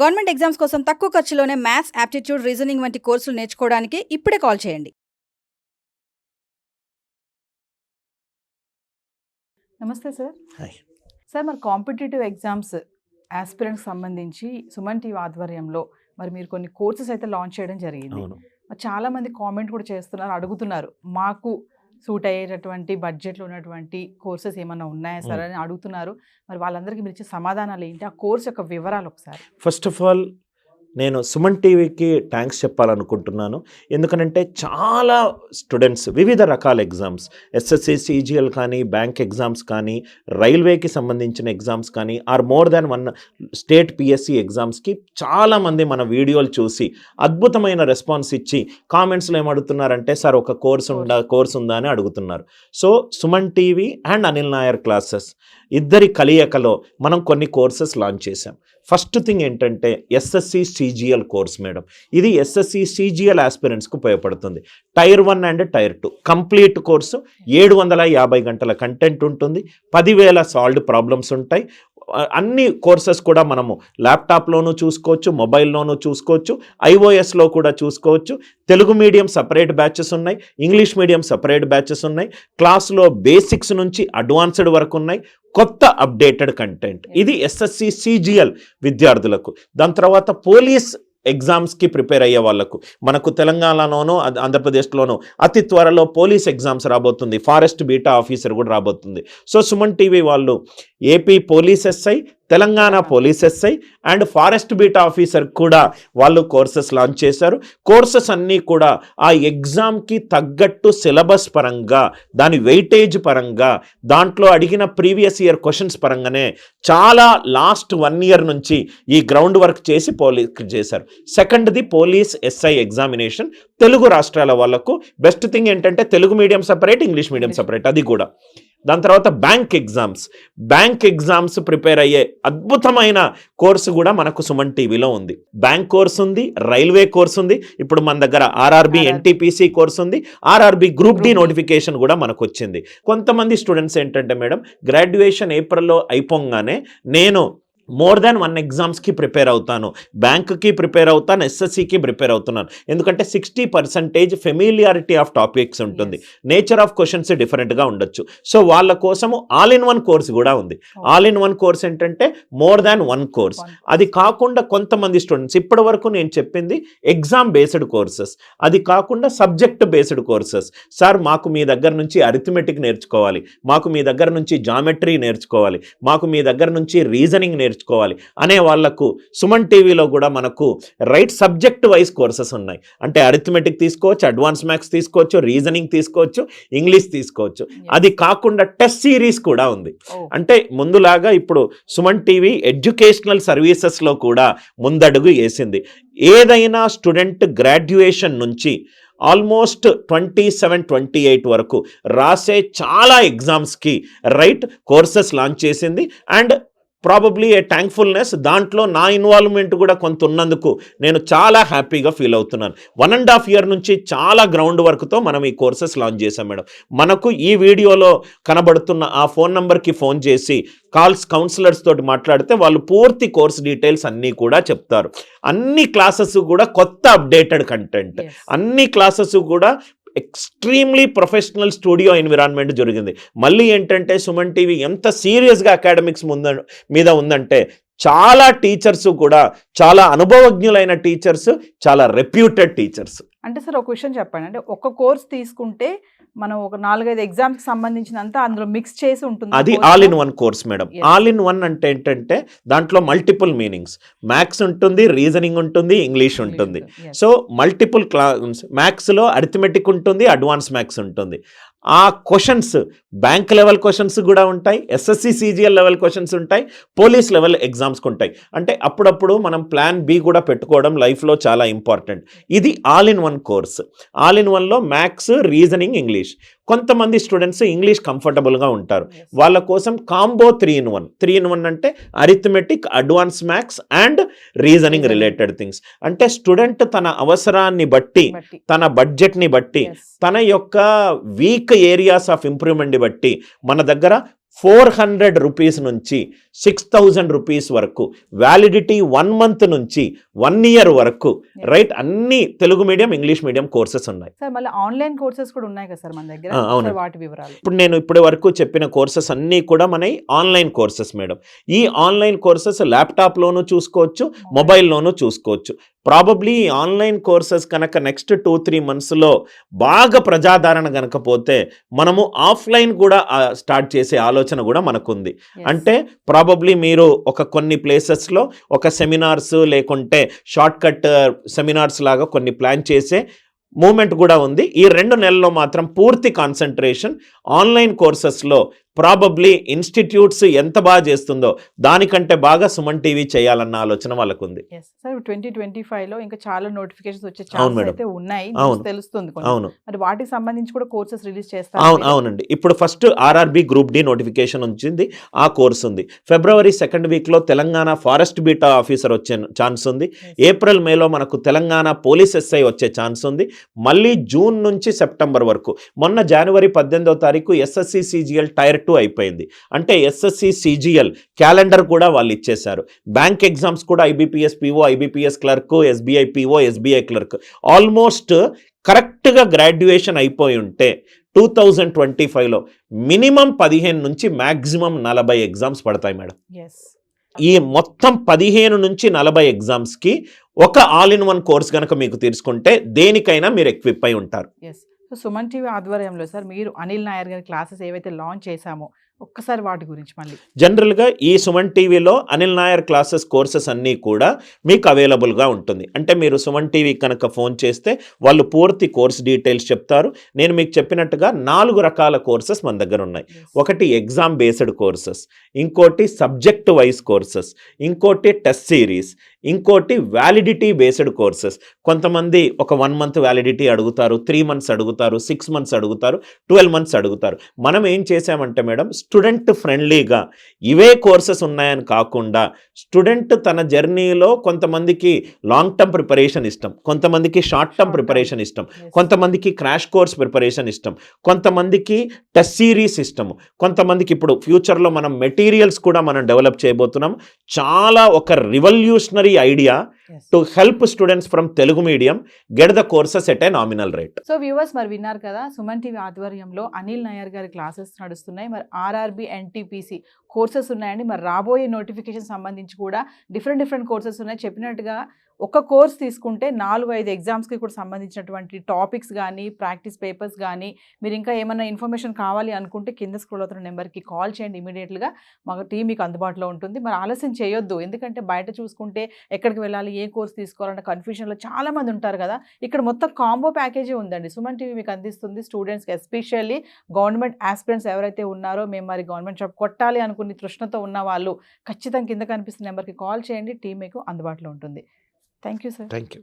Government exams కోసం తక్కువ ఖర్చులోనే maths, aptitude, reasoning వంటి కోర్సులు నేర్చుకోవడానికి ఇప్పుడే కాల్ చేయండి. నమస్తే సార్. హాయ్. సార్, మరి కాంపిటేటివ్ ఎగ్జామ్స్ ఆస్పిరెంట్స్ సంబంధించి సుమన్ టీవీ ఆధ్వర్యంలో మరి మీరు కొన్ని కోర్సెస్ అయితే లాంచ్ చేయడం జరిగింది. అవును. మరి చాలామంది కామెంట్ కూడా చేస్తున్నారు, అడుగుతున్నారు, మాకు సూట్ అయ్యేటటువంటి బడ్జెట్లో ఉన్నటువంటి కోర్సెస్ ఏమైనా ఉన్నాయా సార్ అని అడుగుతున్నారు. మరి వాళ్ళందరికీ మీరు ఇచ్చే సమాధానాలు ఏంటి, ఆ కోర్స్ యొక్క వివరాలు ఒకసారి. ఫస్ట్ ఆఫ్ ఆల్ నేను సుమన్ టీవీకి థ్యాంక్స్ చెప్పాలనుకుంటున్నాను. ఎందుకనంటే చాలా స్టూడెంట్స్ వివిధ రకాల ఎగ్జామ్స్, ఎస్ఎస్సి, సిజిఎల్ కానీ, బ్యాంక్ ఎగ్జామ్స్ కానీ, రైల్వేకి సంబంధించిన ఎగ్జామ్స్ కానీ, or more than one state PSC ఎగ్జామ్స్కి చాలామంది మన వీడియోలు చూసి అద్భుతమైన రెస్పాన్స్ ఇచ్చి కామెంట్స్లో ఏమడుగుతున్నారంటే సార్ ఒక కోర్స్ ఉందా అని అడుగుతున్నారు. So Suman TV and Anil Nayar classes ఇద్దరి కలయికలో మనం కొన్ని కోర్సెస్ లాంచ్ చేశాం. ఫస్ట్ థింగ్ ఏంటంటే ఎస్ఎస్సి సిజిఎల్ కోర్స్ మేడం. ఇది ఎస్ఎస్సి సిజిఎల్ ఆస్పిరెంట్స్కి ఉపయోగపడుతుంది. Tier 1 and tier 2 complete course 750 గంటల కంటెంట్ ఉంటుంది. 10,000 సాల్వ్డ్ ప్రాబ్లమ్స్ ఉంటాయి. అన్ని కోర్సెస్ కూడా మనము ల్యాప్టాప్లోనూ చూసుకోవచ్చు, మొబైల్లోనూ చూసుకోవచ్చు, ఐఓఎస్లో కూడా చూసుకోవచ్చు. తెలుగు మీడియం సపరేట్ బ్యాచెస్ ఉన్నాయి, ఇంగ్లీష్ మీడియం సపరేట్ బ్యాచెస్ ఉన్నాయి. క్లాస్లో బేసిక్స్ నుంచి అడ్వాన్స్డ్ వరకు ఉన్నాయి. కొత్త అప్డేటెడ్ కంటెంట్. ఇది ఎస్ఎస్సి సిజిఎల్ విద్యార్థులకు. దాని తర్వాత పోలీస్ ఎగ్జామ్స్కి ప్రిపేర్ అయ్యే వాళ్ళకు మనకు తెలంగాణలోనూ ఆంధ్రప్రదేశ్లోనూ అతి త్వరలో పోలీస్ ఎగ్జామ్స్ రాబోతుంది. ఫారెస్ట్ బీటా ఆఫీసర్ కూడా రాబోతుంది. సో సుమన్ టీవీ వాళ్ళు AP police SI, Telangana police SI and forest beat officer కూడా వాళ్ళు కోర్సెస్ లాంచ్ చేశారు. కోర్సెస్ అన్నీ కూడా ఆ ఎగ్జామ్కి తగ్గట్టు సిలబస్ పరంగా, దాని వెయిటేజ్ పరంగా, దాంట్లో అడిగిన ప్రీవియస్ ఇయర్ క్వశ్చన్స్ పరంగానే చాలా లాస్ట్ 1 year నుంచి ఈ గ్రౌండ్ వర్క్ చేసి చేశారు. సెకండ్ది పోలీస్ ఎస్ఐ ఎగ్జామినేషన్ తెలుగు రాష్ట్రాల వాళ్ళకు. బెస్ట్ థింగ్ ఏంటంటే Telugu medium separate, English medium separate, అది కూడా. దాని తర్వాత బ్యాంక్ ఎగ్జామ్స్ ప్రిపేర్ అయ్యే అద్భుతమైన కోర్సు కూడా మనకు సుమన్ టీవీలో ఉంది. బ్యాంక్ కోర్స్ ఉంది, రైల్వే కోర్స్ ఉంది, ఇప్పుడు మన దగ్గర ఆర్ఆర్బి ఎన్టీపీసీ కోర్స్ ఉంది, ఆర్ఆర్బి గ్రూప్ డి నోటిఫికేషన్ కూడా మనకు వచ్చింది. కొంతమంది స్టూడెంట్స్ ఏంటంటే మేడం గ్రాడ్యుయేషన్ ఏప్రిల్లో అయిపోగానే నేను మోర్ దాన్ 1 ఎగ్జామ్స్కి ప్రిపేర్ అవుతాను, బ్యాంక్కి ప్రిపేర్ అవుతాను, ఎస్ఎస్సికి ప్రిపేర్ అవుతున్నాను. ఎందుకంటే 60% ఫెమిలియారిటీ ఆఫ్ టాపిక్స్ ఉంటుంది, నేచర్ ఆఫ్ క్వశ్చన్స్ డిఫరెంట్గా ఉండొచ్చు. సో వాళ్ళ కోసము ఆల్ ఇన్ వన్ కోర్స్ కూడా ఉంది. ఆల్ ఇన్ వన్ కోర్స్ ఏంటంటే మోర్ దాన్ 1 కోర్స్. అది కాకుండా కొంతమంది స్టూడెంట్స్ ఇప్పటి వరకు నేను చెప్పింది ఎగ్జామ్ బేస్డ్ కోర్సెస్, అది కాకుండా సబ్జెక్ట్ బేస్డ్ కోర్సెస్. సార్ మాకు మీ దగ్గర నుంచి అరిథమెటిక్ నేర్చుకోవాలి, మాకు మీ దగ్గర నుంచి జామెట్రీ నేర్చుకోవాలి, మాకు మీ దగ్గర నుంచి రీజనింగ్ నేర్చుకోవాలి అనే వాళ్లకు సుమన్ టీవీలో కూడా మనకు రైట్ సబ్జెక్ట్ వైజ్ కోర్సెస్ ఉన్నాయి. అంటే అరిథమెటిక్ తీసుకోవచ్చు, అడ్వాన్స్ మ్యాథ్స్ తీసుకోవచ్చు, రీజనింగ్ తీసుకోవచ్చు, ఇంగ్లీష్ తీసుకోవచ్చు. అది కాకుండా టెస్ట్ సిరీస్ కూడా ఉంది. అంటే ముందులాగా ఇప్పుడు సుమన్ టీవీ ఎడ్యుకేషనల్ సర్వీసెస్లో కూడా ముందడుగు వేసింది. ఏదైనా స్టూడెంట్ గ్రాడ్యుయేషన్ నుంచి ఆల్మోస్ట్ 27-28 వరకు రాసే చాలా ఎగ్జామ్స్కి రైట్ కోర్సెస్ లాంచ్ చేసింది. అండ్ ప్రాబబ్లీ ఏ థ్యాంక్ఫుల్నెస్, దాంట్లో నా ఇన్వాల్వ్మెంట్ కూడా కొంత ఉన్నందుకు నేను చాలా హ్యాపీగా ఫీల్ అవుతున్నాను. 1.5 year నుంచి చాలా గ్రౌండ్ వర్క్తో మనం ఈ కోర్సెస్ లాంచ్ చేశాం మేడం. మనకు ఈ వీడియోలో కనబడుతున్న ఆ ఫోన్ నెంబర్కి ఫోన్ చేసి కౌన్సిలర్స్ తోటి మాట్లాడితే వాళ్ళు పూర్తి కోర్స్ డీటెయిల్స్ అన్నీ కూడా చెప్తారు. అన్ని క్లాసెస్ కూడా కొత్త అప్డేటెడ్ కంటెంట్, అన్ని క్లాసెస్ కూడా ఎక్స్ట్రీమ్లీ ప్రొఫెషనల్ స్టూడియో ఎన్విరాన్మెంట్ జరిగింది. మళ్ళీ ఏంటంటే సుమన్ టీవీ ఎంత సీరియస్గా అకాడమిక్స్ మీద ఉందంటే చాలా టీచర్స్ కూడా చాలా అనుభవజ్ఞులైన టీచర్స్, చాలా రెప్యూటెడ్ టీచర్స్. అంటే సార్ ఒక విషయం చెప్పండి, అంటే ఒక కోర్స్ తీసుకుంటే మనం ఒక 4-5 ఎగ్జామ్కి సంబంధించినంత అందులో మిక్స్ చేసి ఉంటుంది. అది all in one course madam. All in one అంటే ఏంటంటే దాంట్లో మల్టిపుల్ మీనింగ్స్, మ్యాథ్స్ ఉంటుంది, రీజనింగ్ ఉంటుంది, ఇంగ్లీష్ ఉంటుంది. సో మల్టిపుల్ మ్యాథ్స్లో అరిథమెటిక్ ఉంటుంది, అడ్వాన్స్ మ్యాథ్స్ ఉంటుంది. ఆ క్వశ్చన్స్ బ్యాంక్ లెవెల్ క్వశ్చన్స్ కూడా ఉంటాయి, ఎస్ఎస్సి సిజిఎల్ లెవెల్ క్వశ్చన్స్ ఉంటాయి, పోలీస్ లెవెల్ ఎగ్జామ్స్కి ఉంటాయి. అంటే అప్పుడప్పుడు మనం ప్లాన్ బి కూడా పెట్టుకోవడం లైఫ్లో చాలా ఇంపార్టెంట్. ఇది all in one course. All in వన్లో మ్యాథ్స్, రీజనింగ్, ఇంగ్లీష్. కొంతమంది స్టూడెంట్స్ ఇంగ్లీష్ కంఫర్టబుల్గా ఉంటారు, వాళ్ళ కోసం కాంబో 3-in-1. 3-in-1 అంటే arithmetic, advance maths and reasoning related things. అంటే స్టూడెంట్ తన అవసరాన్ని బట్టి, తన బడ్జెట్ని బట్టి, తన యొక్క వీక్ ఏరియాస్ ఆఫ్ ఇంప్రూవ్మెంట్ని బట్టి మన దగ్గర 400 రూపీస్ నుంచి 6,000 రూపీస్ వరకు, వ్యాలిడిటీ 1 మంత్ నుంచి 1 ఇయర్ వరకు, రైట్, అన్ని Telugu medium English medium courses ఉన్నాయి. సార్ మళ్ళీ ఆన్లైన్ కోర్సెస్ కూడా ఉన్నాయి కదా సార్ మన దగ్గర, అవును. సార్ వాటి వివరాలు. ఇప్పుడు నేను ఇప్పటి వరకు చెప్పిన కోర్సెస్ అన్నీ కూడా మన ఆన్లైన్ కోర్సెస్ మేడం. ఈ ఆన్లైన్ కోర్సెస్ ల్యాప్టాప్లోనూ చూసుకోవచ్చు, మొబైల్లోనూ చూసుకోవచ్చు. ప్రాబబ్లీ ఈ ఆన్లైన్ కోర్సెస్ కనుక నెక్స్ట్ 2-3 మంత్స్లో బాగా ప్రజాదరణ కనుక పోతే మనము ఆఫ్లైన్ కూడా స్టార్ట్ చేసే ఆలోచన కూడా మనకుంది. అంటే ప్రాబబ్లీ మీరు కొన్ని ప్లేసెస్లో ఒక సెమినార్స్ లేకుంటే షార్ట్ కట్ సెమినార్స్ లాగా కొన్ని ప్లాన్ చేసే మూమెంట్ కూడా ఉంది. ఈ 2 నెలల్లో మాత్రం పూర్తి కాన్సన్ట్రేషన్ ఆన్లైన్ కోర్సెస్లో ప్రాబబ్లీ ఇన్స్టిట్యూట్స్ ఎంత బాగా చేస్తుందో దానికంటే బాగా సుమన్ టీవీ చేయాలన్న ఆలోచన వాళ్ళకు ఉంది. సార్ 2025లో ఇంకా చాలా నోటిఫికేషన్స్ వచ్చే అవును ఛాన్సెస్ మేడం. అయితే ఉన్నాయి, అవును. తెలుస్తుంది. అవును మరి వాటికి సంబంధించి కూడా కోర్సెస్ రిలీజ్ చేస్తారు. అవునండి. ఇప్పుడు first RRB group D notification వచ్చింది, ఆ కోర్స్ ఉంది. ఫిబ్రవరి 2nd వీక్లో తెలంగాణ ఫారెస్ట్ బీటా ఆఫీసర్ వచ్చే ఛాన్స్ ఉంది. ఏప్రిల్ మేలో మనకు తెలంగాణ పోలీస్ ఎస్ఐ వచ్చే ఛాన్స్ ఉంది. మళ్ళీ జూన్ నుంచి సెప్టెంబర్ వరకు, మొన్న జనవరి 18వ తారీఖు ఎస్ఎస్సి సిజిఎల్ టైర్ 2 అయిపోయింది. అంటే ఎస్ఎస్సి సిజిఎల్ క్యాలెండర్ కూడా వాళ్ళు ఇచ్చేశారు. బ్యాంక్ ఎగ్జామ్స్ కూడా IBPS PO, IBPS clerk, SBI PO, SBI clerk almost కరెక్ట్గా గ్రాడ్యుయేషన్ అయిపోయి ఉంటే 2025లో మినిమం 15 నుంచి మ్యాక్సిమం 40 ఎగ్జామ్స్ పడతాయి మేడం. ఈ మొత్తం 15 నుంచి 40 ఎగ్జామ్స్కి ఒక ఆల్ ఇన్ వన్ కోర్స్ కనుక మీకు తీసుకుంటే దేనికైనా మీరు ఎక్విప్ అయి ఉంటారు. సో సుమన్ టీవీ ఆధ్వర్యంలో సార్ మీరు అనిల్ నాయర్ గారి క్లాసెస్ ఏవైతే లాంచ్ చేశామో ఒక్కసారి వాటి గురించి మళ్ళీ. జనరల్గా ఈ సుమన్ టీవీలో అనిల్ నాయర్ క్లాసెస్ కోర్సెస్ అన్నీ కూడా మీకు అవైలబుల్గా ఉంటుంది. అంటే మీరు సుమన్ టీవీ కనుక ఫోన్ చేస్తే వాళ్ళు పూర్తి కోర్స్ డీటెయిల్స్ చెప్తారు. నేను మీకు చెప్పినట్టుగా 4 రకాల కోర్సెస్ మన దగ్గర ఉన్నాయి. ఒకటి ఎగ్జామ్ బేస్డ్ కోర్సెస్, ఇంకోటి సబ్జెక్ట్ వైజ్ కోర్సెస్, ఇంకోటి టెస్ట్ సిరీస్, ఇంకోటి వ్యాలిడిటీ బేస్డ్ కోర్సెస్. కొంతమంది ఒక 1 మంత్ వ్యాలిడిటీ అడుగుతారు, 3 మంత్స్ అడుగుతారు, 6 మంత్స్ అడుగుతారు, 12 మంత్స్ అడుగుతారు. మనం ఏం చేసామంటే మేడం, స్టూడెంట్ ఫ్రెండ్లీగా ఇవే కోర్సెస్ ఉన్నాయని కాకుండా స్టూడెంట్ తన జర్నీలో కొంతమందికి లాంగ్ టర్మ్ ప్రిపరేషన్ ఇష్టం, కొంతమందికి షార్ట్ టర్మ్ ప్రిపరేషన్ ఇష్టం, కొంతమందికి క్రాష్ కోర్స్ ప్రిపరేషన్ ఇష్టం, కొంతమందికి టెస్ట్ సిరీస్ ఇష్టం, కొంతమందికి ఇప్పుడు ఫ్యూచర్లో మనం మెటీరియల్స్ కూడా మనం డెవలప్ చేయబోతున్నాం. చాలా ఒక revolutionary idea to help students from Telugu medium get the courses at a nominal rate. So viewers మరి విన్నారు కదా, సుమన్ టీవీ ఆధ్వర్యంలో అనిల్ నాయర్ గారి క్లాసెస్ నడుస్తున్నాయి. మరి ఆర్ఆర్బి ఎన్టీపీసీ కోర్సెస్ ఉన్నాయండి. మరి రాబోయే నోటిఫికేషన్ సంబంధించి కూడా డిఫరెంట్ కోర్సెస్ ఉన్నాయి. చెప్పినట్టుగా ఒక కోర్స్ తీసుకుంటే 4-5 ఎగ్జామ్స్కి కూడా సంబంధించినటువంటి టాపిక్స్ కానీ, ప్రాక్టీస్ పేపర్స్ కానీ, మీరు ఇంకా ఏమైనా ఇన్ఫర్మేషన్ కావాలి అనుకుంటే కింద స్క్రోల్ అవుతున్న నెంబర్కి కాల్ చేయండి. ఇమీడియట్గా మా టీం మీకు అందుబాటులో ఉంటుంది. మరి ఆలస్యం చేయొద్దు, ఎందుకంటే బయట చూసుకుంటే ఎక్కడికి వెళ్ళాలి, ఏ కోర్స్ తీసుకోవాలన్న కన్ఫ్యూజన్లో చాలామంది ఉంటారు కదా. ఇక్కడ మొత్తం కాంబో ప్యాకేజీ ఉందండి సుమన్ టీవీ మీకు అందిస్తుంది. స్టూడెంట్స్కి ఎస్పెషల్లీ గవర్నమెంట్ ఆస్పిరెంట్స్ ఎవరైతే ఉన్నారో, మేము మరి గవర్నమెంట్ జాబ్ కొట్టాలి అనుకుని తృష్ణతో ఉన్న వాళ్ళు ఖచ్చితంగా కింద కనిపిస్తున్న నెంబర్కి కాల్ చేయండి. టీం మీకు అందుబాటులో ఉంటుంది. Thank you, sir. Thank you.